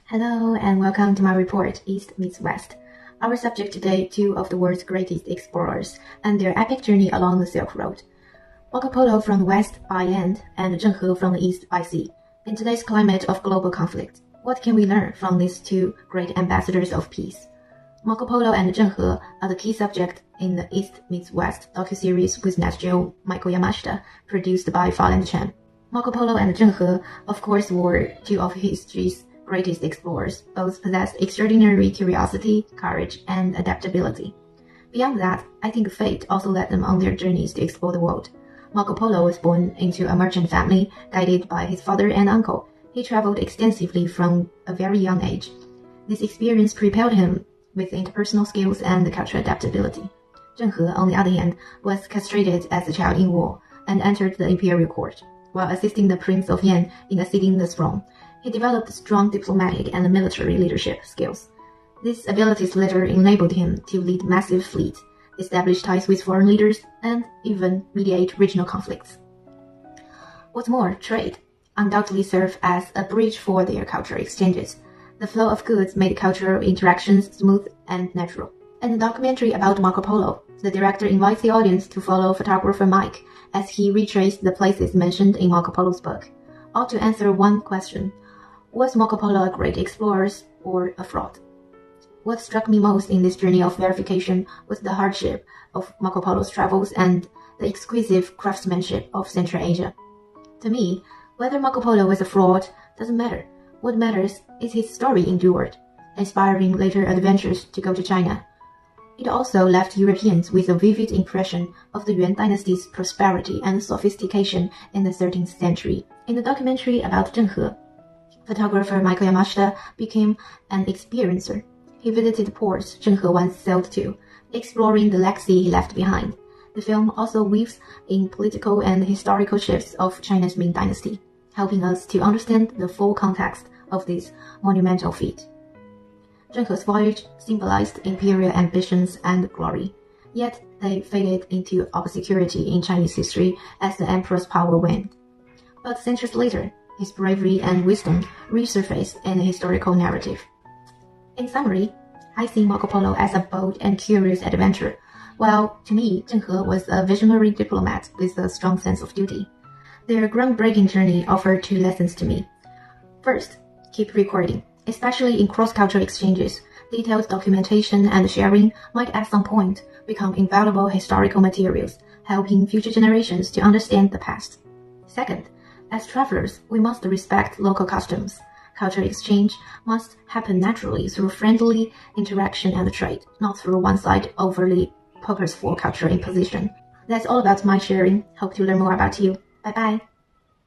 Hello and welcome to my report, East meets West. Our subject today, two of the world's greatest explorers and their epic journey along the Silk Road. Marco Polo from the west by land and Zheng He from the east by sea. In today's climate of global conflict, what can we learn from these two great ambassadors of peace? Marco Polo and Zheng He are the key subject in the East meets West docuseries with Nat Geo, Michael Yamashita, produced by Farland Chang. Marco Polo and Zheng He, of course, were two of history's greatest explorers. Both possessed extraordinary curiosity, courage, and adaptability. Beyond that, I think fate also led them on their journeys to explore the world. Marco Polo was born into a merchant family, guided by his father and uncle. He traveled extensively from a very young age. This experience propelled him with interpersonal skills and cultural adaptability. Zheng He, on the other hand, was castrated as a child in war and entered the imperial court. While assisting the Prince of Yan in acceding the throne, he developed strong diplomatic and military leadership skills. These abilities later enabled him to lead massive fleets, establish ties with foreign leaders, and even mediate regional conflicts. What's more, trade undoubtedly served as a bridge for their cultural exchanges. The flow of goods made cultural interactions smooth and natural. In the documentary about Marco Polo, the director invites the audience to follow photographer Mike as he retraced the places mentioned in Marco Polo's book, all to answer one question: was Marco Polo a great explorer or a fraud? What struck me most in this journey of verification was the hardship of Marco Polo's travels and the exquisite craftsmanship of Central Asia. To me, whether Marco Polo was a fraud doesn't matter. What matters is his story endured, inspiring later adventures to go to China. It also left Europeans with a vivid impression of the Yuan dynasty's prosperity and sophistication in the 13th century. In the documentary about Zheng He, photographer Michael Yamashita became an experiencer. He visited ports Zheng He once sailed to, exploring the legacy he left behind. The film also weaves in political and historical shifts of China's Ming Dynasty, helping us to understand the full context of this monumental feat. Zheng He's voyage symbolized imperial ambitions and glory, yet they faded into obscurity in Chinese history as the emperor's power waned. But centuries later, his bravery and wisdom resurfaced in the historical narrative. In summary, I see Marco Polo as a bold and curious adventurer, while to me, Zheng He was a visionary diplomat with a strong sense of duty. Their groundbreaking journey offered two lessons to me. First, keep recording, especially in cross-cultural exchanges. Detailed documentation and sharing might at some point become invaluable historical materials, helping future generations to understand the past. Second, as travelers, we must respect local customs. Cultural exchange must happen naturally through friendly interaction and trade, not through one-sided, overly purposeful cultural imposition. That's all about my sharing. Hope to learn more about you. Bye-bye.